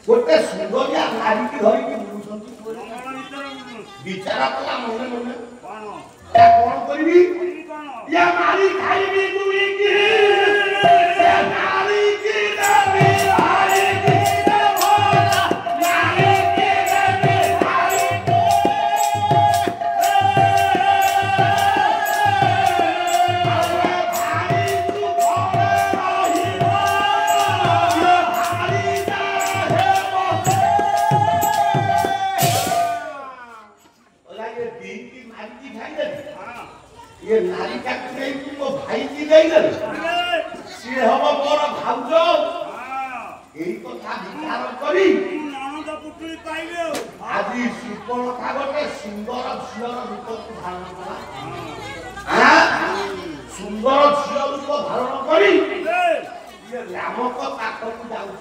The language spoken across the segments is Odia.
गोटे सुंदरिया नारी की धरी की बुलुछंती विचार कला मने मने या कोन करबी या मारी खाइबी तुई की या नारी की देवी आई की देवना नारी की देवी आई अरे भाई तू घरे रहिबा ये भारी ये नारी का नहीं तुम भाई की गई गल सी हम मोर भाउजो एई कथा विचार करी ननद पुत्री पाइले आदि सुपर्ण कागटे सुंदर झियर रूप धारण करा हां सुंदर झियर रूप धारण करी ये राम को पाखक जाउछ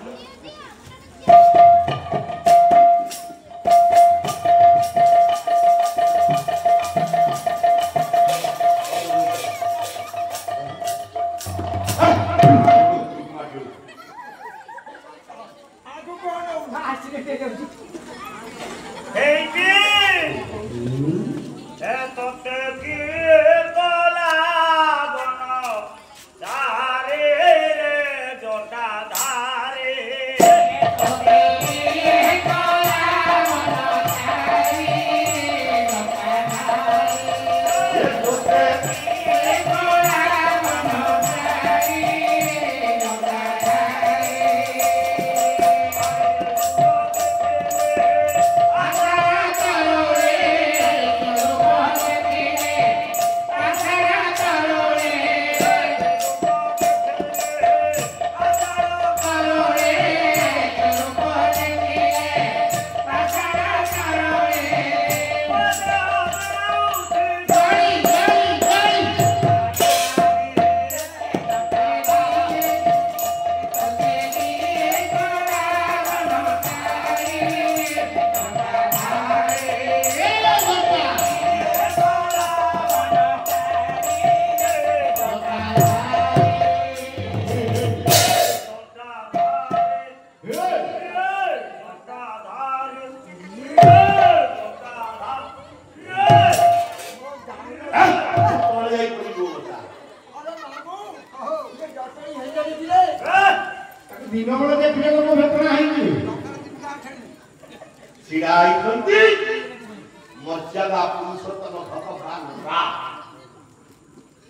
मर्यादा पुरुषोत्तम भगवान राम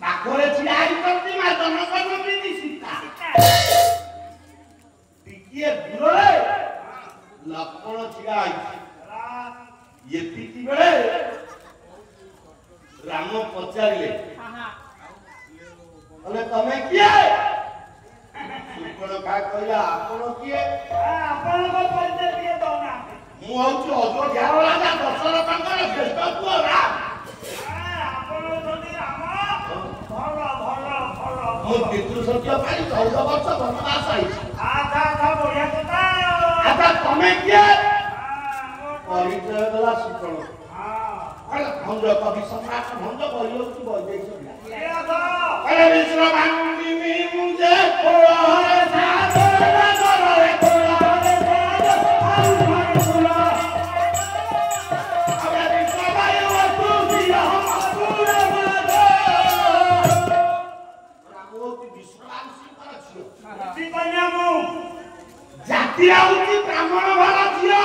पाखरे छिड़ाई करती मा जनकन प्रीति सीता टिकिए दूरे लक्ष्मण छिड़ाई ये टिकी बेले राम पचारिले अरे तमे किए सुपर्ण का कहला आपण किए आपण को परिचय दिए दौना मु हूँ अयोध्या राजा दशरथंकर श्रेष्ठ पुओ राम आपण जदी राम भल भल भल मु पितृ सत्य पाई 14 वर्ष वनवास आइछि आधा बढ़िया कथा आता तमे किए परिचय देला सुपर्ण अरे भंग कवि सम्राट भंग बोलियो कि बजै छला ये आधा अरे विश्व भांगी मी मुझे कोहरे सागरा करे कोहरे सागरा अरे विश्व भाई तू दिया हम पूरे बादे रामो की विश्वासी कर छियो ती कन्या मु जाति आउची ब्राह्मण भरा छियो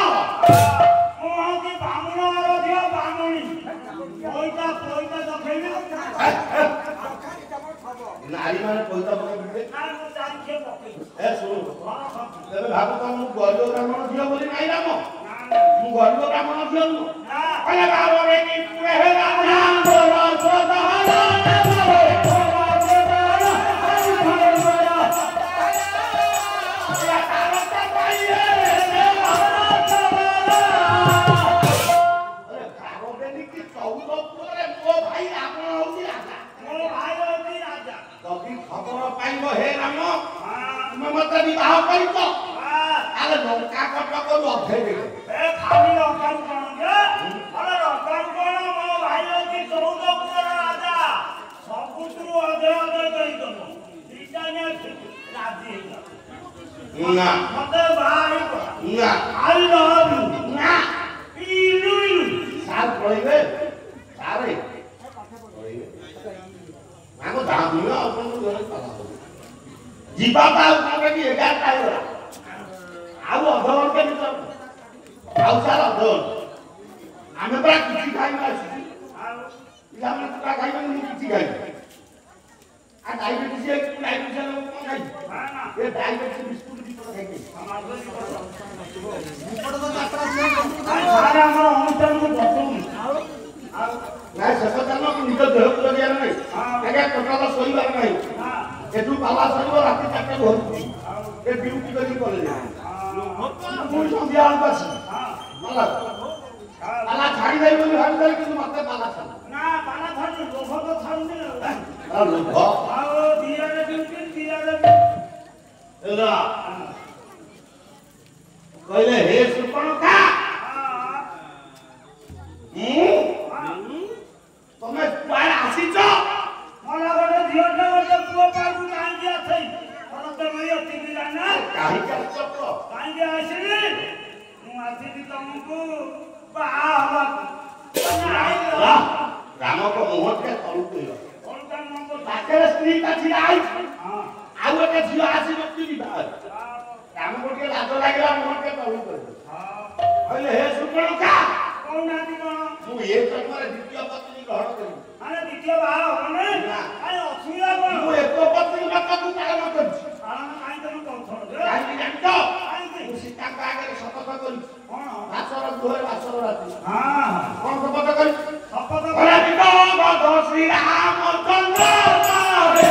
मु आउची ब्राह्मण भरा छियो ब्राह्मणी कोइता देखैबे नारी माने कोइता बके ना मु जानि पकई ए सुन तबे भागत मु गरीब ब्राह्मण छियो बोली नाही राम मु गरीब ब्राह्मण छियो ना अरे बाबा रे की पुरे हे राम बोलो सदा ପଚାରିବ ହେ ରାମ ତୁମେ ମତେ ବିବାହ କରିଛ ଆରେ ଲଙ୍କା କଟକରୁ ଅଧେ ଦେବେ ଏ ଖାଲି ଲଙ୍କାରୁ କଣ ଯେ ଆରେ ଲଙ୍କାରୁ କଣ ମୋ ଭାଇ ଅଛି 14 ପୁଅର ରାଜା ସବୁଥିରୁ ଅଧେ ଅଧେ ଦେଇଦବ ଦିଟା ରାଜି ହେଇଗଲା ନା ମତେ ବାହା ହେଇଗଲା ନା ଆଇ ଲଭ୍ ୟୁ ନା ଇଲୁ ସାର୍ ପଳେଇବେ ସାରେ ମାଗো ଦାম ଦିଅ ଆପଣଙ୍କୁ ଜଣେ ପାଲା ଯିବା ତା ଉପରେ କି 11ଟା ହେଇଗଲା ଆଉ ଅଧଘଣ୍ଟା ଭିତରେ ଆଉ ସାର୍ ଅଧଘଣ୍ଟା ଆମେ ପୁରା କିଛି ଖାଇବୁ ଆସିଛୁ ପିଲାମାନେ ପୁରା ଖାଇବେ ମୁଁ କିଛି ଖାଇବି আর ডায়াবেটিস কম খাই এ ডায়াবেটিস বিস্কুট দি করে খাই আরে আমার অনুষ্ঠান কো বসুন না সব জানো কি নিজ দেহ করে দিয়া নাই আগে কটালা সইবার নাই এটু পালা সইব রাতে 4টা ঘরছি এ ডিউটি করি করে যায় মই সন্ধ্যা আল পাছি পালা পালা ছাড়ি যাই বলি ভাবি কিন্তু মতে পালা ছাড়ি না পালা ছাড়ি লোভ তো ছাড়ুনি আর লোভ আও দিয়ারে ডিউটি দিয়ারে এলা কইলে হে সুপর্ণকা তুমি কুয়াড়ে আসিছ মোলা গরে ঝিওটা গরে পুଅ পাইবু কাইকি আছই ফলতে মই অতি জানা কাহিকে আসছ কাইকি আসিলি মু আসিলি তমকু বাহা হবা না রামক মুহূর্তে তলু কইল কোনটা মঙ্গ তাকের স্ত্রী কাছি আই হ্যাঁ ଆଉ ଗୋଟେ ଝିଅ ଆସିବ କି ବିବାହ ଆମକୁ ଟିକେ ଲାଜ ଲାଗିଲା ମୁହଁଟେ ତଳୁ କରିବ କହିଲେ ହେ ସୁପର୍ଣ୍ଣକା କହୁନାହାନ୍ତି କଣ ମୁଁ ଏ ଜନ୍ମରେ ଦ୍ୱିତୀୟ ପତ୍ନୀ ଗ୍ରହଣ କରିବି ମାନେ ଦ୍ୱିତୀୟ ବାହା ହବନି ଆରେ ଅସୁବିଧା କଣ ମୁଁ ଏକ ପତ୍ନୀ ବ୍ରତକୁ ପାଳନ କରିଛି ପାଳନ କାହିଁ ତମେ କରୁଛ ଯେ କାହିଁକି ଜାଣିଛ କାହିଁକି ମୁଁ ସୀତାଙ୍କ ଆଗରେ ଶପଥ କରିଛି କଣ ବାସର ଗୃହରେ ବାସର ରାତି ହଁ କଣ ଶପଥ କରିଛି ଶପଥ ହରେ ବିଗତ ଶ୍ରୀରାମଚନ୍ଦ୍ର ହରେ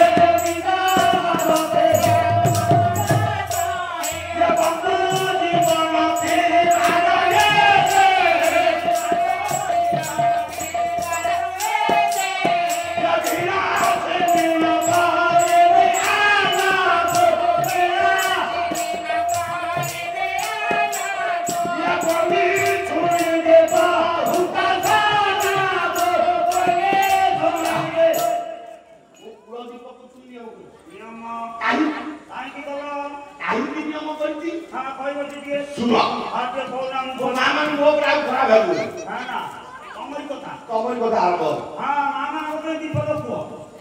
ତମରି କଥା ଆରମ୍ଭ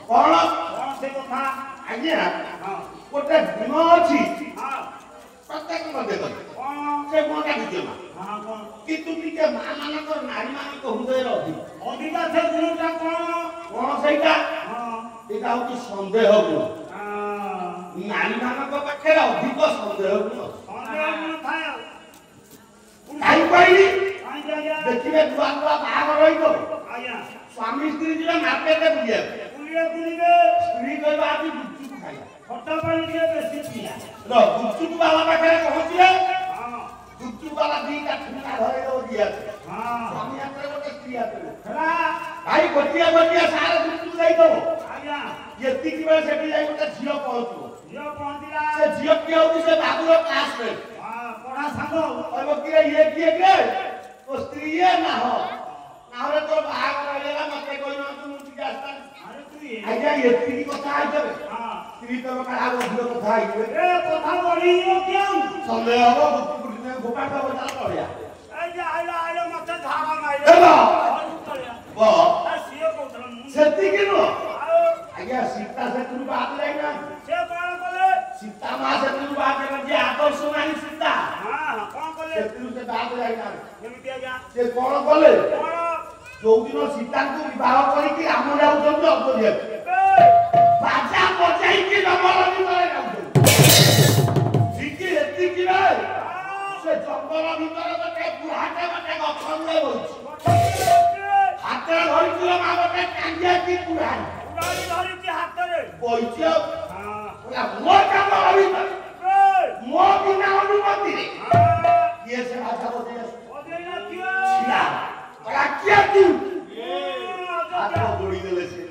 କଣ ଆଜ୍ଞା ଗୋଟେ ଗୁଣ ଅଛି ପ୍ରତ୍ୟେକ ଦେଖ ସେ ଗୁଣଟା ବିଦ୍ୟମାନ କିନ୍ତୁ ଟିକେ ମା ମାନଙ୍କର ନାରୀ ମାନଙ୍କ ହୃଦୟରେ ଅଧିକା ସେ ଗୁଣଟା କଣ କଣ ସେଇଟା ସେଇଟା ହଉଛି ସନ୍ଦେହ ଗୁଣ ନାରୀ ମାନଙ୍କ ପାଖରେ ଅଧିକ ସନ୍ଦେହ ଗୁଣ କାହିଁ କହିଲି ଦେଖିବେ ନୂଆ ନୂଆ ବାହାଘର ହେଇଥିବ ସ୍ୱାମୀ ସ୍ତ୍ରୀ ଯିବେ ମାର୍କେଟରେ ବୁଲିବାକୁ ସ୍ତ୍ରୀ କହିବ ଆଜି ଗୁପଚୁପ ଖାଇବା ଗୁପଚୁପ ବାଲା ପାଖରେ ପହଞ୍ଚିଲେ ଗୁପଚୁପ ବାଲା ଦିଟା ଠୁଙ୍ଗା ଧରେଇଦବ ଦିଆକୁ ସ୍ୱାମୀ ହାତରେ ଗୋଟେ ସ୍ତ୍ରୀ ହାତରେ ଭାଇ ଗୋଟିଏ ଗୋଟିଏ ସାର ଗୁପଚୁପ ଦେଇଦବ ଏତିକି ବେଳେ ସେଠି ଯାଇ ଗୋଟେ ଝିଅ ପହଞ୍ଚିବ ସେ ଝିଅ କିଏ ହଉଛି ସେ ବାବୁର କ୍ଲାସମେଟ୍ ପଢା ସାଙ୍ଗ କହିବ କିରେ ଇଏ କିଏ କିଏ ତୋ ସ୍ତ୍ରୀ ଇଏ ନା ନହେଲେ ତୋର ବାହାଘର ହେଇଗଲା ମତେ କହିନାହାନ୍ତି ମୁଁ ଟିକେ ଆସିଥାନ୍ତି ଆଜ୍ଞା ଏତିକି କଥା ହେଇଥିବେ ସ୍ତ୍ରୀ ତମ କାଳେ ଆଉ ଅଧିକ କଥା ହେଇଥିବେ କଥା ବଢିଯିବ କେଉଁ ସନ୍ଦେହ ହବ ଗୋପାଳ ଚାଲ ପଳେଇବା ମତେ ଧାରା ସେତିକି ନୁହଁ ଆଜ୍ଞା ସୀତା ସେଥିରୁ ବାଦ ଯାଇନାହାନ୍ତି ସେ କଣ କଲେ ସୀତା ମା ସେଥିରୁ ବାଦ ଯାଇନାହାନ୍ତି ଆଦର୍ଶ ନାହିଁ ସୀତା କଣ କଲେ ସେଥିରୁ ସେ ବାଦ ଯାଇନାହାନ୍ତି କେମିତି ଆଜ୍ଞା ସେ କଣ କଲେ କଣ ଯୋଉଦିନ ସୀତାଙ୍କୁ ବିବାହ କରିକି ରାମ ଯାଉଛନ୍ତି ଅଯୋଧ୍ୟାକୁ ବାଜା ବଜାଇକି ଜଙ୍ଗଲ ଭିତରେ ଯାଉଛନ୍ତି ଏତିକି ବେଳେ ସେ ଜଙ୍ଗଲ ଭିତରେ ଗୋଟେ ବୁଢାଟେ ଗୋଟେ ଗଛ ମୂଳେ ବଇଛି ହାତରେ ଧରିଥିଲା ମା ଗୋଟେ କାଞ୍ଜିଆକି ବୁଢାଣି ଧରିଛି ହାତରେ ବଇଛି ଆଉ ମୋ ଜଙ୍ଗଲ ଭିତରେ ମୋ ବିନା ଅନୁମତିରେ କିଏ ସେ ବାଜା ବଜେଇ କିଏ ତୁ ହାତ ଦୋଳି ଦେଲେ ସେ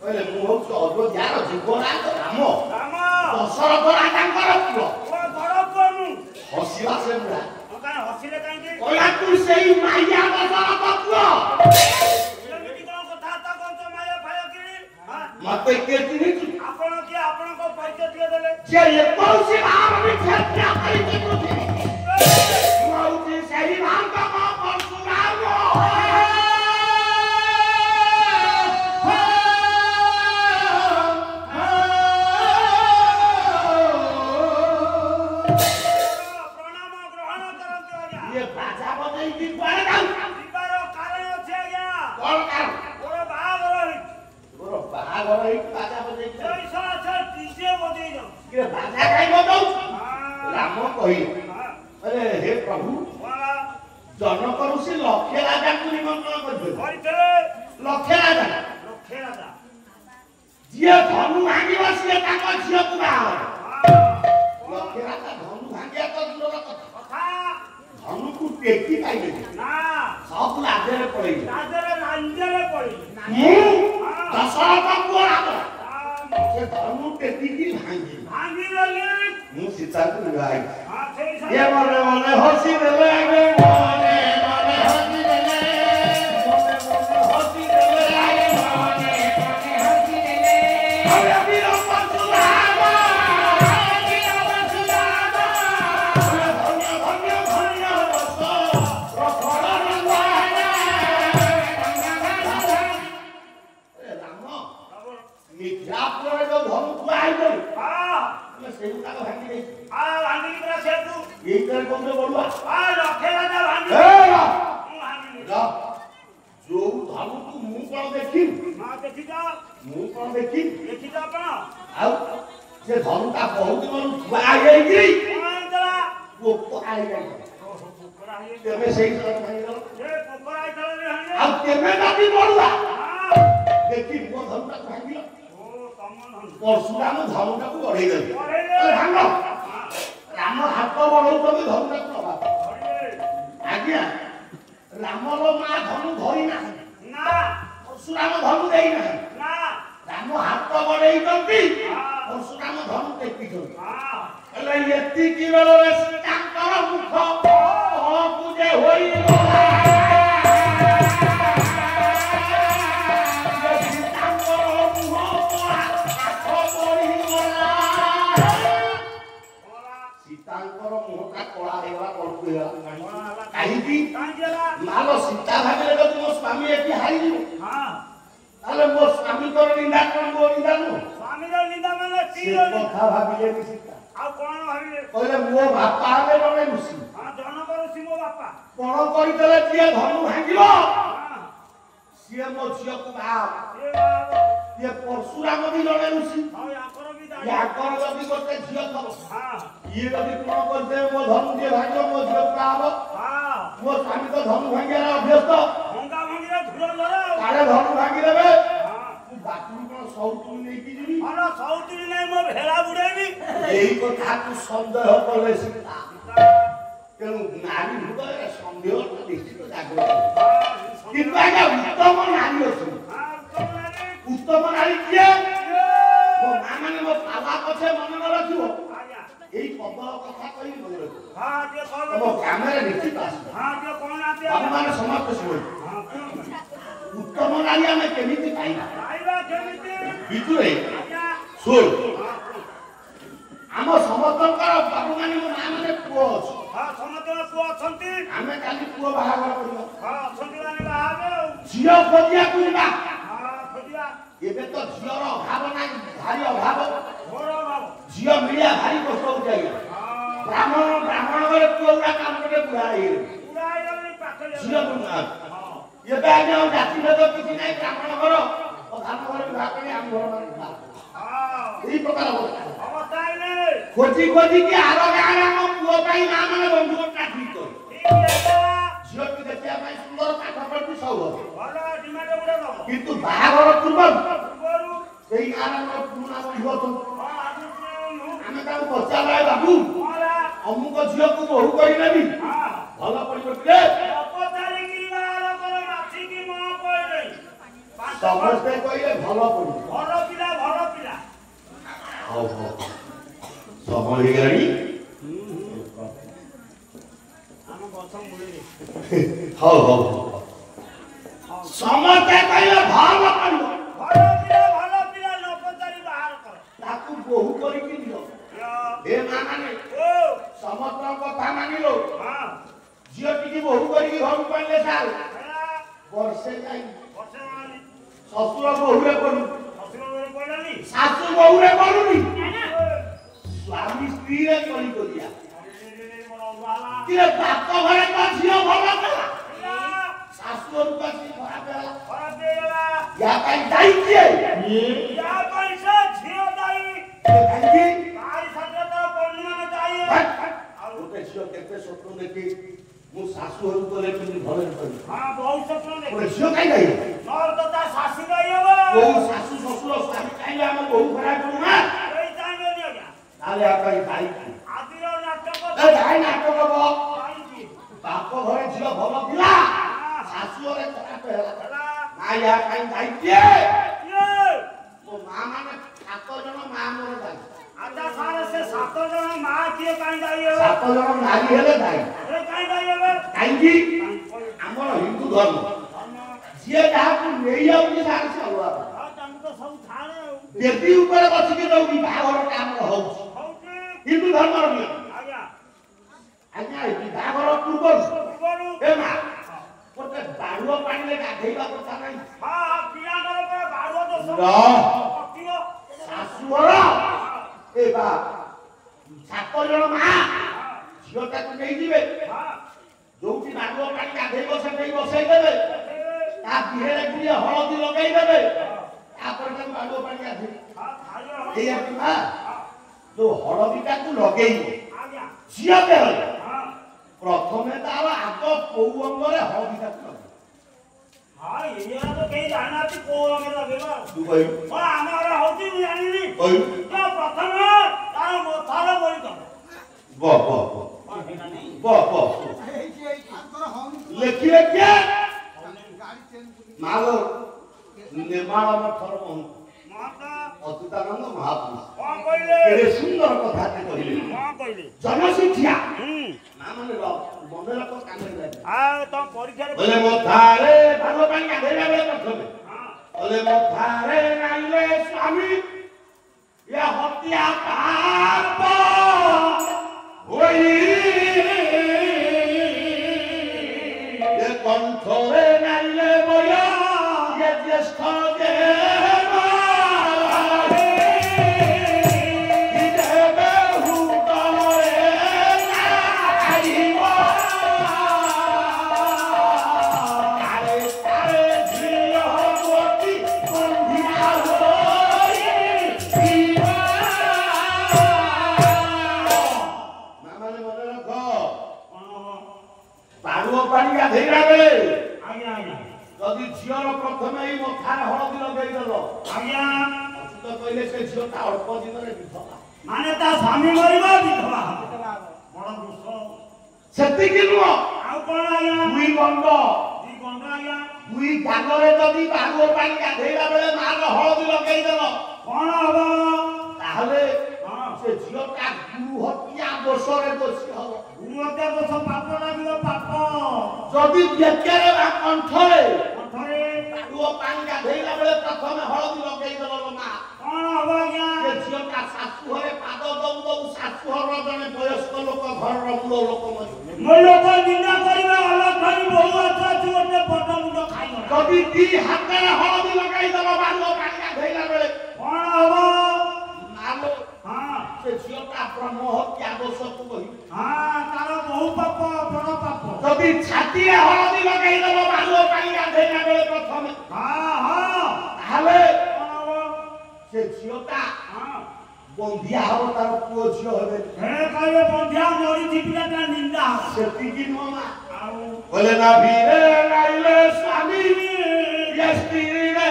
କହିଲେ ମୁଁ ହଉଛି ଅଯୋଧ୍ୟାର ଯୁବରାଜ ରାମ ରାମ ଦଶରଥ ରାଜାଙ୍କର ପୁଅ ବଡ ପୁଅ ମୁଁ ହସିବା ସେ ବୁଢା କାଇଁ ହସିଲେ କାହିଁକି କହିଲା ତୁ ସେଇ ମାଇଆ ଦଶରଥ ପୁଅ ଏମିତି କଣ କଥାବାର୍ତ୍ତା କରୁଛ ମାୟା ଫାୟ କିଣି ମତେ କିଏ ଚିହ୍ନିଛୁ ଆପଣ କିଏ ଆପଣଙ୍କ ପରିଚୟ ଟିକେ ଦେଲେ ଯେ 21 ଭାବରେ କ୍ଷତ୍ରିୟ କରିଛି ପୃଥିବୀ ମୁଁ ହଉଛି ସେଇ ଭାନ୍ତକ ପରଶୁରାମ हे प्रभु जनक ऋषि लक्ष्य राजा को निमंत्रण करथिले लक्ष्य राजा जी धनु भांगी सी झील को लक्ष्य राजा धनु भांगिया तो दूर कथा धनु को टेकी पाइले सब लाजरे पड़े दशरथ को राम से धनु टेकी की भांगी मु सीता को गाई ये मने मने हसी देले आगे मने मने हसी देले मने मने हसी देले आगे मने मने हसी देले अरे वीर परशुराम वीर परशुराम धन्य धन्य धन्य रस रखड़ रंगाना ए राम मिथ्यापुर जो धनु खुआई गई मैं सेउ का भांगी दे भांगी पूरा सेतु ये कर कौन से बोलवा लक्ष्य राजा भांगी जो धनु तू मुंह पर देखी हां देखि जा मुंह पर देखी देखि जा अपन आउ से धनु का बहुत मन छुआ गई की कौन चला वो पकाई गई तेमे सही तरह नहीं गलो ए पकड़ाई चले हने अब तेमे दादी बोलवा हां देखी वो धनु का भांगी ओ तमन परशुराम धनु का को बढ़े गई राम राम हाथ बढ़ौ तो धनु का प्रभाव आज्ञा रामर मां धनु धरी ना ना परशुराम धनु देई ना ना राम हाथ बढ़ई करती परशुराम धनु टेकी करती हां एले यति की बेले सीतांकर मुख पूजे होई सीतांकर मुख आख पड़ी गला सीतांकर मुहटा कला हेला करतु हेला काहीकि कांजेला मालो सीता भागले तो मो स्वामी एठी हारी हां ताले मो स्वामी तोर निंदा कोन गो निंदा नु स्वामी रो निंदा माने से तीर कथा भाबिले नि सीता आ कोन भाबिले कहले मो बापा आले नने ऋषि हां जनक ऋषि मो बापा कोन करितले जिए धनु भांगिलो हां सिए मो झियो को बाप ए बाबा ये परशुराम भी नने ऋषि हां याकर भी दाई याकर जदी गोटे झियो थब हां ये जदी कोन करते मो धनु जे भांगो मो झियो प्राव हां मो स्वामी तो धनु भांगियार अभ्यस्त भंगा भंगिरा धुर धर काले धनु भांगी देबे हां तू बाकी कोन सौतु नै की जिबी अरे सौतरी नै मो भेला बुडेनी एही कथा तू संदेह कले सीता तेणु नारी हृदय संदेह तो निश्चित जागृत किंतु आज्ञा उत्तम नारी अछि उत्तम नारी किए मो मां माने मो पावा पछे मन न रखिबो एही पद कथा कहि मन रखिबो हां जे मो कामरे निश्चित आसी हां जे कोन आते भगवान समस्त सुन हां उत्तम नारी हमें केमिति पाइबा आइबा केमिति बितुरे आज्ञा सुन आम समस्तकर बाबू माने मो मां माने पुओ अछि हां समस्त पुआ छंती आमे काली पुओ बाहागर करिबा हां छंती माने बाहाबे झियो खोजिया कुइबा हां खोजिया एबे तो झियोर अभाव नाही भारी अभाव घोर बाबू झियो मिलिया भारी कष्ट हो जाई हां ब्राह्मण घरे पुओरा काम करे बुढ़ाई उड़ाई पाखले झियो बुना हां एबे आगे जाति में तो किछि नाही ब्राह्मण घर प्रधान घर विवाह करे हम घर माने हां एही प्रकार अवस्था नै खोजी खोजी के आरो गारे हम पुओ पाई ना माने बंधु का ठीक कर ठीक है झियो की देखिया भाई सुंदर पाठ पढ़ती सब भलो डिमांड उड़े दबो किंतु बाहागर पूर्व गोरु सेही गारे मोर पुना बंधु तो हां आदि आमे का पचाला बाबू मोरा अमुक झियो को बहु करी नेबी हां भलो परिवर्तन अपतारी की बार कर माछी की मां कोई नहीं ସମସ୍ତେ କହିଲେ ଭଲ ପଡିବ। ଭଲ ପିଲା। ହଉ ସମୟ ହେଇଗଲାଣି। ଆମ ଗଛ ମୂଳରେ ହଉ ସମସ୍ତେ କହିଲେ ଭଲ ପଡିବ। ଭଲ ପିଲା ନ ପଚାରି ବାହାର କର। ତାକୁ ବୋହୁ କରିକି ଦିଅ। ଏ ମା ମାନେ ସମସ୍ତଙ୍କ କଥା ମାନିଲ। ଝିଅ ଟିକେ ବୋହୁ କରିକି ଘରକୁ ଆଣିଲେ ସାର୍ ବର୍ଷେ ଯାଇ ଶ୍ୱଶୁର ବୋହୁରେ ପଡୁ, ଶାଶୁ ବୋହୁରେ ପଡୁନି, ସ୍ୱାମୀ ସ୍ତ୍ରୀରେ କଳି କରିଆ। ବାପ ଘରେ ତ ଝିଅ ଭଲ କଲା, ଶାଶୁ ଘରକୁ ଆସି ଖରାପ ହେଲା। ୟା ପାଇଁ ଦାୟୀ କିଏ? ଗୋଟେ ଝିଅ କେତେ ସ୍ୱପ୍ନ ଦେଖି ମୁଁ ଶାଶୁ ଘରକୁ ଗଲେ କେମିତି ଭଲରେ କରିବି। ଗୋଟେ ଝିଅ କାହିଁ ଦାୟୀ? ବୋହୁ ଶାଶୁ ଶ୍ୱଶୁର ସ୍ୱାମୀ ଚାହିଁଲେ ଆମ ବୋହୁ ଖରାପ କରୁ ନା। ତାହେଲେ ୟା ପାଇଁ ଦାୟୀ ନାଟକ ବାପ ଘରେ ଝିଅ ଭଲ ଥିଲା, ଶାଶୁ ଘରେ ଖରାପ ହେଲା। ନା ୟା ପାଇଁ ଦାୟୀ କିଏ? ମୋ ମା ମାନେ 7 ଜଣ ମା ମୋର ଦାୟୀ। 7 ଜଣ ମା କିଏ କାହିଁ ଦାୟୀ? 7 ଜଣ ନାରୀ ହେଲେ ଦାୟୀ। କାହିଁକି? ଆମର ହିନ୍ଦୁ ଧର୍ମ ଯିଏ ଯାହାକୁ ନେଇଯାଉଛି ତାର ସେ ଅଲଗା। ବେଦୀ ଉପରେ ବସିକି ଯୋଉ ବିବାହଘରଟା ଆମର ହଉଛି ହିନ୍ଦୁ ଧର୍ମର ନିୟମ। ଆଜ୍ଞା ବିବାହଘର ପୂର୍ବରୁ ଏ ମା ଗୋଟେ ବାଡୁଅ ପାଣିରେ ଗାଧେଇବା କଥା ନାହିଁ। ଶାଶୁଘର ଏ ବା 7 ଜଣ ମା ଝିଅଟାକୁ ନେଇଯିବେ, ଯୋଉଠି ବାଡୁଅ ପାଣି ଗାଧେଇବ ସେଠି ବସେଇ ଦେବେ, ତା ଦିହରେ ଟିକେ ହଳଦୀ ଲଗେଇ ଦେବେ, ତାପରେ ତାକୁ ବାଡୁଅ ପାଣି ଗାଧେଇବେ। ଏଇଆ ମା ଯୋଉ ହଳଦୀଟାକୁ ଲଗେଇବ ଝିଅ ଦେହରେ ପ୍ରଥମେ ତାର ଆଗ କୋଉ ଅଙ୍ଗରେ ହଳଦୀଟାକୁ ଲଗେଇବ। କେହି ଜାଣିନାହାନ୍ତି କୋଉ ରଙ୍ଗରେ ଲଗେଇବା। ତୁ କହିବୁ ଆମର ହଉଛି ମୁଁ ଜାଣିନି। କହିବୁ ପ୍ରଥମେ ତାର ମଥାରେ ବଳି ଦବ। ଲେଖିବେ କିଏ? ମାଲ ନିର୍ମାଣ ମଠର ଅଚ୍ୟୁତାନନ୍ଦ ମହାପୁରୁଷ କେଡ଼େ ସୁନ୍ଦର କଥାଟେ କହିଲେ। ଜନସଂଖ୍ୟା ମା ମାନେ ମନେ ରଖ କାନରେ ବୋଲେ ମଥାରେ ଭାଗ ପାଣି ଗାଧେଇଲା ବେଳେ ପ୍ରଥମେ ବୋଲେ ମଥାରେ ନାଇଲେ ସ୍ୱାମୀ ଏ ହତ୍ୟା ପାପ ହୋଇ ଏ କଣ୍ଠରେ ନାଇଲେ ବୟ ଏ ଜ୍ୟେଷ୍ଠ ପାଣି ଗାଧେଇଲା ବେଳେ ଯଦି ଝିଅର ପ୍ରଥମେ ଏଇ ମଥାରେ ହଳଦୀ ଲଗେଇଦେଲ ଅଚ୍ୟୁତ କହିଲେ ସେ ଝିଅଟା ଅଳ୍ପ ଦିନରେ ବିଧବା, ମାନେ ତା ସ୍ୱାମୀ ମରିବ ବିଧବା ବଡ ଦୋଷ। ସେତିକି ନୁହଁ ଆଉ କଣ ଆଜ୍ଞା? 2 ଗଣ୍ଡ ଆଜ୍ଞା 2 ଗାଲରେ ଯଦି ବାଡୁଅ ପାଣି ଗାଧେଇଲା ବେଳେ ମାର ହଳଦୀ ଲଗେଇଦେଲ କଣ ହବ? ତାହେଲେ ସେ ଝିଅଟା ଗୁରୁ ହତ୍ୟା ଦୋଷରେ ଦୋଷୀ ହବ। ଗୁରୁ ହତ୍ୟା ଦୋଷ ପାପ ଲାଗିବ ପାପ। ଯଦି ବେକରେ ବା କଣ୍ଠରେ ବାଡୁଅ ପାଣି ଗାଧେଇଲା ବେଳେ ପ୍ରଥମେ ହଳଦୀ ଲଗେଇଦେଲ ମା କଣ ହବ ଆଜ୍ଞା? ସେ ଝିଅଟା ଶାଶୁ ଘରେ ପାଦ ଦଉ ଦଉ ଶାଶୁ ଘରର ଜଣେ ବୟସ୍କ ଲୋକ ଘରର ମୂଳ ଲୋକ ମୋ ଲୋକ ନିନ୍ଦା କରିବେ ଅଲକ୍ଷଣୀ ବହୁ ଅଛି ଗୋଟେ ବଡ ମୁଣ୍ଡ ଖାଇବ। ଯଦି 2 ହାତରେ ହଳଦୀ ଲଗାଇଦେଲ ବାଡୁଅ ପାଣି ଗାଧେଇଲା ବେଳେ କଣ ହବ? ସେ ଝିଅଟା ବ୍ରହ୍ମ ହତ୍ୟା ଦୋଷକୁ କହିବ। ତାର ବହୁ ପାପ ବଡ ପାପ। ଯଦି ଛାତିରେ ହଳଦୀ ଲଗେଇଦେଲ ବାଡୁଅ ପାଣି ଗାଧେଇଲା ବେଳେ ପ୍ରଥମେ ତାହେଲେ ସେ ଝିଅଟା ବନ୍ଧିଆ ହବ, ତାର ପୁଅ ଝିଅ ହେବେ। କହିବେ ବନ୍ଧିଆ ମରିଛି ପିଲାଟା ନିନ୍ଦା ହବ। ସେତିକି ନୁହଁ ମା ବୋଲେ ନା ଭିରେ ନାଇଲେ ସ୍ୱାମୀ ସ୍ତ୍ରୀରେ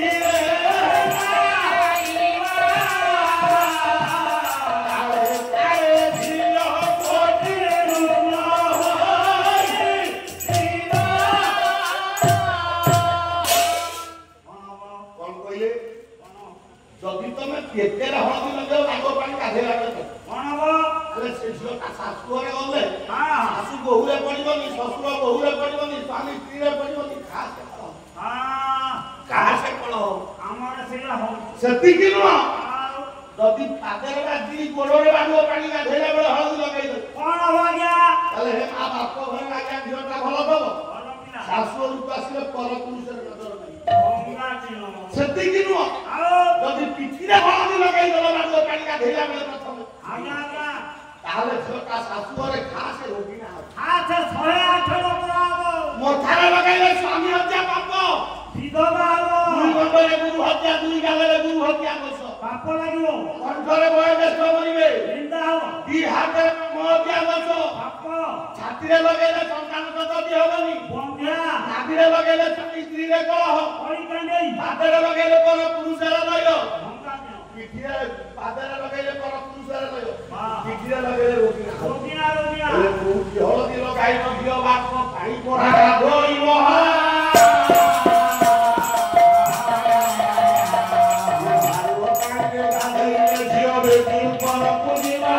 Yeah. ହଳଦୀ ଲଗେଇବ ବାଗ ପାଣି ଗାଧେଇଲା ବେଳେ କଣ ହବ? ଆରେ ସେ ଝିଅଟା ଶାଶୁ ଘରେ ଗଲେ ହଁ ଶାଶୁ ବୋହୁରେ ପଡ଼ିବନି, ଶ୍ୱଶୁର ବୋହୁରେ ପଡ଼ିବନି, ସ୍ୱାମୀ ସ୍ତ୍ରୀରେ ପଡ଼ିବନି, ଖାସେ କଳ ହଁ ଖାସେ କଳ ଆମର ସେଇଟା ହଉଛି। ସେତିକି ନୁହଁ, ଆଉ ଯଦି ପାଦରେ ବାଜି ଗୋଡ଼ରେ ବାଗ ପାଣି ଗାଧେଇଲା ବେଳେ ହଳଦୀ ଲଗେଇଦେବେ କଣ ହବ ଆଜ୍ଞା? ତାହେଲେ ହେ ମା ବାପ ଘରେ ଆଜ୍ଞା ଝିଅଟା ଭଲ ଦବ। ଭଲ ପିଲା। ଶାଶୁ ଘରକୁ ଆସିଲେ ପର ପୁରୁଷରେ ନଜର ନାହିଁ। ଭଙ୍ଗା ଚିହ୍ନ। ସେତିକି ନୁହଁ, ଆଉ ଯଦି ପିଠିରେ ହଳଦୀ ଲଗେଇଦେଲ ବାଗ ପାଣି ଗାଧେଇଲା ବେଳେ ପ୍ରଥମେ ଆଜ୍ଞା ଆଜ୍ଞା ତାହେଲେ ଝିଅଟା ଶାଶୁ ଘରେ ଖାସେ ରୋଗୀଣା ହବ। ଆଚ୍ଛା 108 ଡକ୍ଟର ହବ। ମଥାରେ ଲଗେଇଲେ ସ୍ୱାମୀ ହତ୍ୟା ପାପ, ବିଧବା ଦୁଇ ହବ। ଗଣ୍ଡରେ ଗୁରୁ ହତ୍ୟା, ଦୁଇ ଗାଲରେ ଗୁରୁ ହତ୍ୟା ଦୋଷ, ପାପ ଲାଗିବ। କଣ୍ଠରେ ବୟୋଜ୍ୟେଷ୍ଠ ମରିବେ, ନିନ୍ଦା ହବ। ଦି ହାତରେ ହତ୍ୟା ଦୋଷ, ପାପ ଛାତିରେ ଲଗେଇଲେ ସନ୍ତାନ ସନ୍ତତି ହବନି, ବନ୍ଧ୍ୟା ନାଭିରେ ଲଗେଇଲେ ସ୍ୱାମୀ ସ୍ତ୍ରୀରେ କଳହ, କଳି କାଣ୍ଡେଇ ହାତରେ ଲଗେଇଲେ ପର ପୁରୁଷର ଲୟ, ଭଙ୍ଗା ଚିହ୍ନ। ପିଠିରେ ପାଦରେ ଲଗେଇଲେ ପର ପୁରୁଷର ଲୟ, ହଁ। ପିଠିରେ ଲଗେଇଲେ ରୋଗୀଣା ହବ। ରୋଗିଣା ରୋଗିଣା। ହଳଦୀ ଲଗାଇ ଝିଅ ବାପ ପାଣି ପରା ଗାଧୋଇବ ଝିଅ ବେଟି ପର ପୂର୍ଣ୍ଣିମା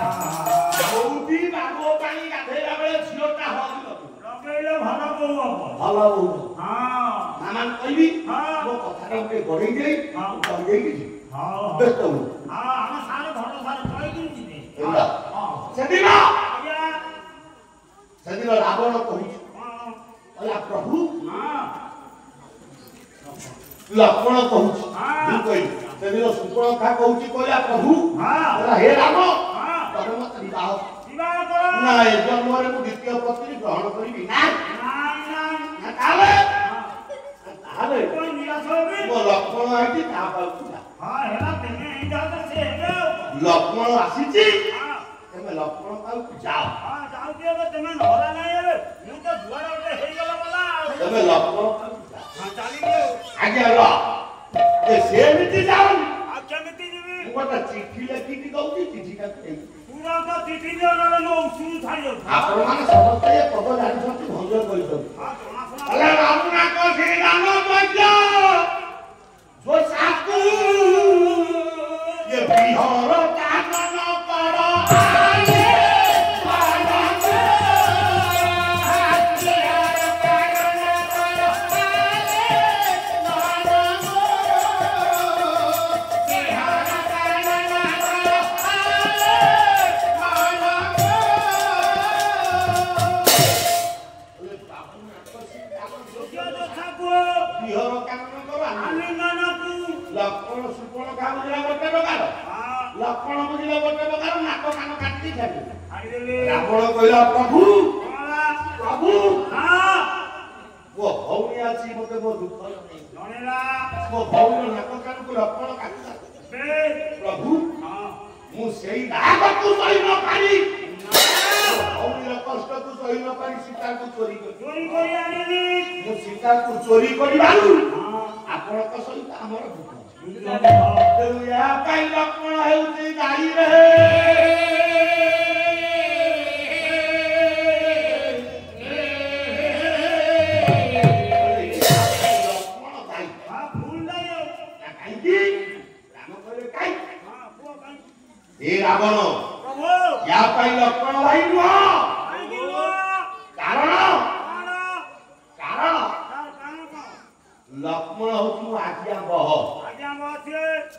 କୋଉଠି ବାଗ ପାଣି ଗାଧେଇଲା ବେଳେ ଝିଅଟା ହଳଦୀ ଲଗେଇଲେ ଭଲ ବୋଉ ହବ। ଭଲ ବୋଉ ହଁ ମାମା କହିବି ହଁ। ମୋ କଥାଟା ଟିକେ ଗଢେଇ ଦେଇ ହଁ। କହିଦେଇକି ଯିବି ହଁ ବ୍ୟସ୍ତ ହୁଏ ହଁ ଆମ ସାର ଭଲ ସାର କହିକି ଯିବେ। ହେଲା। ହଁ ସେଦିନ ଆଜ୍ଞା ସେଦିନ ରାବଣ କହୁଛି ହଁ କହିଲା ପ୍ରଭୁ ହଁ ଲକ୍ଷ୍ମଣ କହୁଛି ହଁ। ମୁଁ କହିଲି ସେଦିନ ସୁପର୍ଣ୍ଣଖା କହୁଛି କହିଲା ପ୍ରଭୁ ହଁ। କହିଲା ହେ ରାମ ହଁ। ତମେ ମତେ ବିବାହ ବିବାହ କର। ନା ଏ ଜନ୍ମରେ ମୁଁ ଦ୍ୱିତୀୟ ପତ୍ନୀ ଗ୍ରହଣ କରିବି ନା ନାଇଁ ନାଇଁ ତାହେଲେ ହଁ ତାହେଲେ କଣ ନିରାଶ ହେବି? ମୋ ଲକ୍ଷ୍ମଣ ଆଇଛି ତା ପାଖକୁ ଯା। ହଁ ହେଲା ତେମେ ଏଇଟା ତ ସେ ହେବେ ଆଉ। ଲକ୍ଷ୍ମଣ ଆସିଛି ହଁ ତମେ ଲକ୍ଷ୍ମଣ ପାଖକୁ ଯାଅ, ହଁ ଯାଉଛି ଏବେ ତେମେ ନହଲା ନାହିଁ ଏବେ ମୁଁ ତ ଯୁଆଡେ ଗୋଟେ ହେଇଗଲା ଗଲା ଆଉ। ତମେ ଲକ୍ଷ୍ମଣ ପାଖକୁ ଯାଅ। ହଁ ଚାଲିବି ଆଉ। ଆଜ୍ଞା ର ସେମିତି ଯାଉନି, ଆଉ କେମିତି ଯିବି? ମୁଁ ଗୋଟେ ଚିଠି ଲେଖିକି ଦଉଛି, ଚିଠିଟାକୁ ନେଇକି ପୁରା ତ ଚିଠି ଦିଅ ନହେଲେ ମୋ ଉଷୁମ ଛାଡ଼ି ଯାଉଛି। ଆପଣମାନେ ସମସ୍ତେ ଏ ପଦ ଜାଣିଛନ୍ତି, ଭଞ୍ଜ କରିଛନ୍ତି। ହଁ ଜଣାଶୁଣା ହେଲେ ରଘୁନାଥ ଶ୍ରୀରାମ ବୈଦ୍ୟ ଯୋ ସାକୁ ଏ ବିହର କାନନ କର ଆଲେ ବାଲକ ବିହର କାନନ କର ଆଲେ ବାଲକ ବିହର କାନନ କର ଆଲେ ବାଲକ। ହେଲେ ରଘୁନାଥ ଶ୍ରୀରାମ ବିହର କାନନ କର ଆଲେ ଲକ୍ଷ୍ମଣ ସୁପର୍ଣ୍ଣଖା ବୁଝିଲା ଗୋଟେ ପ୍ରକାର, ଲକ୍ଷ୍ମଣ ବୁଝିଲା ଗୋଟେ ପ୍ରକାର, ନାକ କାନ କାଟି ଛାଡ଼ିଲେ। ରାବଣ କହିଲା ପ୍ରଭୁ ପ୍ରଭୁ ମୋ ଭଉଣୀ ଅଛି, ମତେ ମୋ ଦୁଃଖ ଜଣେଇ, ମୋ ଭଉଣୀର ନାକ କାନକୁ ଲକ୍ଷ୍ମଣ କାଟିଲା। ପ୍ରଭୁ ମୁଁ ସେଇ ରାଗକୁ ସହି ନ ପାରି, ମୋ ଭଉଣୀର କଷ୍ଟକୁ ସହି ନ ପାରି ସୀତାକୁ ଚୋରି କରି ମୁଁ ସୀତାକୁ ଚୋରି କରିବାରୁ ଆପଣଙ୍କ ସହିତ ଆମର ଦୁଃଖ। ତେଣୁ ଏହା ପାଇଁ ଲକ୍ଷ୍ମଣ ହେଉଛି ଦାୟୀ ରେ। ଲକ୍ଷ୍ମଣ ଦାୟୀ କାହିଁକି? ରାମ କହିଲେ କାହିଁକି? ଏ ରାବଣ ୟା ପାଇଁ ଲକ୍ଷ୍ମଣ ଦାୟୀ ନୁହଁ। କାରଣ କାରଣ ଲକ୍ଷ୍ମଣ ହଉଛି ମୋ ଆଜ୍ଞା ବହ,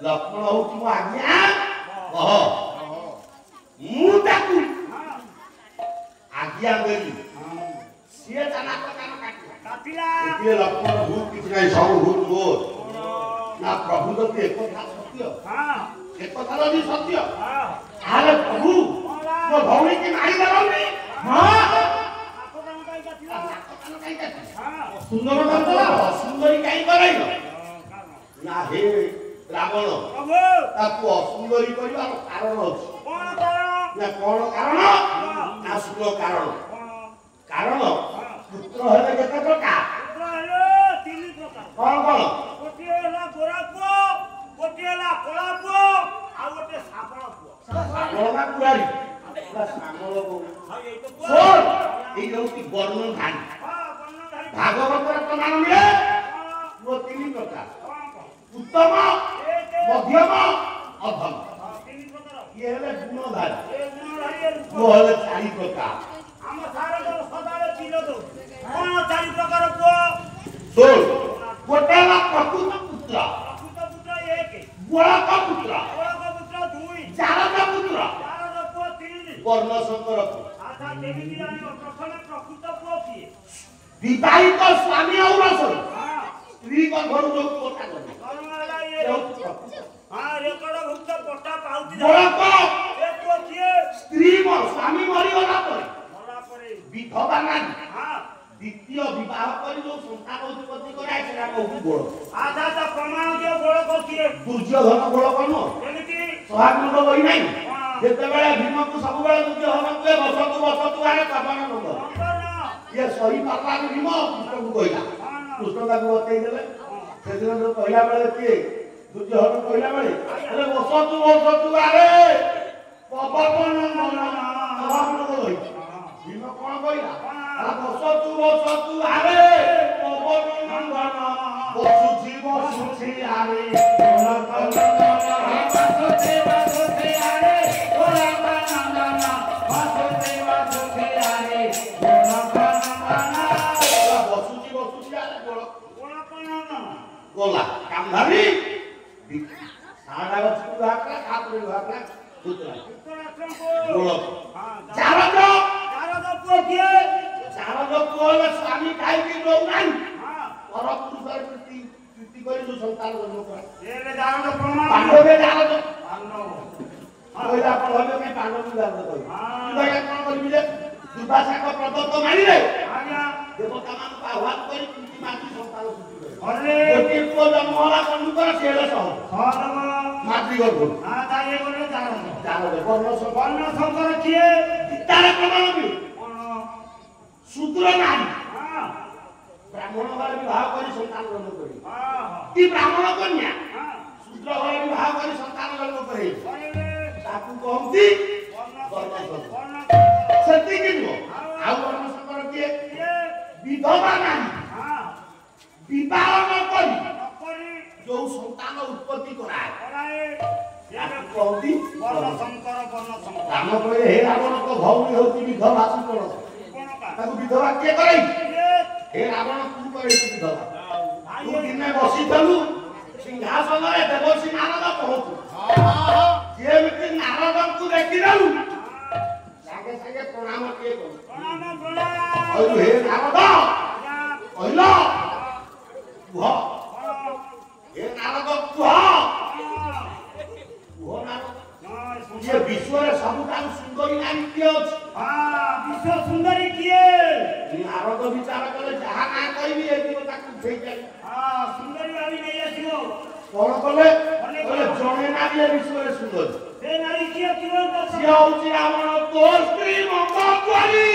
ଲକ୍ଷ୍ମଣ ହଉଛି ମୋ ଆଜ୍ଞା ବହ। ମୁଁ ତାକୁ ଆଜ୍ଞା ଦେଲି, ସିଏ ତା ନାକ କାନ କାଟିଲା। ଏଥିରେ ଲକ୍ଷ୍ମଣ ଭୁଲ କିଛି ନାହିଁ, ସବୁ ଭୁଲ ମୋର। ନା ପ୍ରଭୁ ଯଦି ଏକଥା ସତ୍ୟ, ଏକଥା ଯଦି ସତ୍ୟ, ତାହେଲେ ପ୍ରଭୁ ମୋ ଭଉଣୀକି ମାରିଦେଲନି। ସୁନ୍ଦର ଅସୁନ୍ଦରୀ କାହିଁ କରାଇଲ? ନା ହେ ରାବଣ, ତାକୁ ଅସୁନ୍ଦରୀ କରିବାର କାରଣ ଅଛି। ନା କଣ କାରଣ? ନା ଶୁଣ କାରଣ। କାରଣ ପୁତ୍ର ହେଲେ କେତେ ପ୍ରକାର? କଣ କଣ? ଗୋଟିଏ ହେଲା ଗୋରା ପୁଅ, ଗୋଟିଏ ହେଲା କଳା ପୁଅ, ଆଉ ଗୋଟେ ଶାବଳ ପୁଅ। ଶାବଳ ନା କୁରାରୀ? ଶାବଳ ଶୁଣ, ଏଇ ଯୋଉ ବର୍ଣ୍ଣଧାରୀ ଭାଗବତରେ ପ୍ରମାଣ ମିଳେ। वो तीन प्रकार कौन कौन उत्तम एक मध्यम अधम तीन प्रकार ये है गुणधारी एक गुणधारी वो है चारि प्रकार हम सारा तो सदाले चिलो दो कौन चारि प्रकार को सोल गोटे ला प्रकृत पुत्र प्रकृत पुत्र एक गोलक पुत्र गोलक पुत्र दुई चारक पुत्र चार पुत्र तीन वर्ण शंकर आधा देवी जानियो प्रथम प्रकृत पुत्र किए विवाहित स्वामी और रसोई हां स्त्री का घर जो कोटा करे कर्मला ये हां रेकर्ड भुक्त पोटा पाउती गोलक एक को किए स्त्री मो स्वामी मरि गला पर मला परे विधवा नारी हां द्वितीय विवाह कर जो संस्था उत्पत्ति कराय सेना को गोल आधा तो प्रमाण के गोलक किए दुर्योधन गोलक न एमिति सहाग्रह बहि नाही जेते बेले भीम को सब बेले दुर्योधन के बसतु आए कपन नंद ये सही पापा भीम कृष्ण को कहला कृष्ण का बतई देले सेदिन जो कहला बेले के दुर्योधन कहला बेले अरे बसतु आए कपन नंद सहाग्रह बहि भीम कोन कहला बसतु आरे पवन नंदन बसुची आरे बसुची आरे गोलक नंदन बसुची आरे गोलक नंदन बसुची आरे गोलक नंदन गोला कामधारी साडा बच्ची भाकला खापरे भाकला पुत्र उत्तराश्रम को गोलक हां चारक को किए चारक को स्वामी काई की लोग नहीं हां पर पुरुषर कृति करी जो संतान जन्म करा ये ले दान प्रमाण पांडवे चारक पांडव କହିଲା ଆପଣ ଭାବେ କାଇଁ ପାଣ୍ଡବ ବିବାଦ କହି हां ଦୁର୍ଗା କଣ କରିବି ଯେ ଦୁର୍ବାସାଙ୍କ ପ୍ରଦତ୍ତ ମାନିଲେ आज्ञा ଦେବତା ମାନଙ୍କୁ ଆହ୍ୱାନ କରି କୃତି ମାତି ସନ୍ତାନ ସୃଷ୍ଟି କଲେ अरे ଗୋଟିଏ ପୁଅ ଜନ୍ମ ହେଲା କଣ୍ଡୁକର ସେ ହେଲେ ସହଜ साधव ମାତୃ ଗର୍ଭ हां ताये बोले दान ଚାରରେ ବର୍ଣ୍ଣ ସମ୍ପନ୍ନ वर्ण शंकर किए ଗୀତାରେ ପ୍ରମାଣ ବି कौन ଶୂଦ୍ର ନାରୀ हां ବ୍ରାହ୍ମଣ ଘରେ ବିବାହ କରି ସନ୍ତାନ ଜନ୍ମ କରି हां କି ବ୍ରାହ୍ମଣ କନ୍ୟା हां ଶୂଦ୍ର ଘରେ ବିବାହ କରି ସନ୍ତାନ ଜନ୍ମ କରି अरे ତାକୁ କହନ୍ତି वर्ण ସେତିକି ନୁହଁ ଆଉ ବର୍ଣ୍ଣ ସମ୍ପନ୍ନ କିଏ किए ବିଧବା ନାରୀ हां विवाह न करी नकरी जो संतान उत्पत्ति कराए कराए ताकू कहती वर्ण शंकर राम कहे हे रावण तो भौरी होती विधवा सुकण कौन का ताकू विधवा के करे ये हे रावण तू करे विधवा भाई तू दिने बसी थलु सिंहासन रे देवसी नारद पहुंचु जे व्यक्ति नारद को देखि दउ संगे संगे प्रणाम के करू प्रणाम और हे नारद कहलो कुह हे नारद कुह ये विश्व रे सबुठारु सुंदरी नारी किए अछि विश्व सुंदरी किए नारद विचार कले जहा ना कहबी ए दिनो ताकू भेई जाई सुंदरी वाली नहीं आसियो कोन कले कले जणे नारी ए विश्व रे सुंदर से नारी किए किरण तो सिया होची रावण तो स्त्री मंगोत्वरी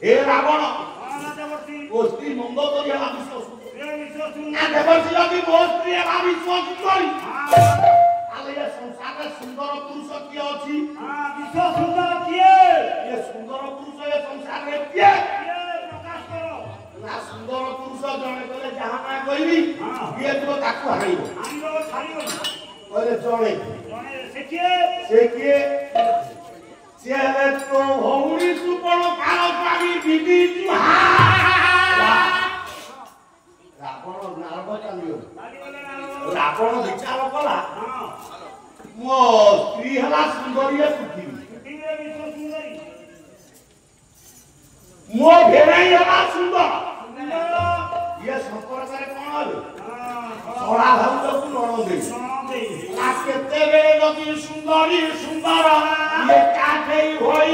हे रावण ओ स्त्री मंगल करी हला विश्व ना देवर्षि यदि मो स्त्री हला विश्व सुंदरी आले ये संसार रे सुंदर पुरुष की अछि विश्व सुंदर किए ये सुंदर पुरुष ये संसार रे किए प्रकाश करो ना सुंदर पुरुष जणे कले जहा ना कहबी ये तो ताकू हाइबो आइलो छाड़ियो कहले जणे से किए से तो भौरी सुपण काल स्वामी बिबी जुहा रावण नारद चालियो रावण विचार कला मो स्त्री हला सुंदरी पृथ्वी मो भेड़ाई हला सुंदर ये संपर्क रे कोन हबे सड़ा भाउज को नण दे आ केते बेले जदी सुंदरी सुंदर ये काठई होई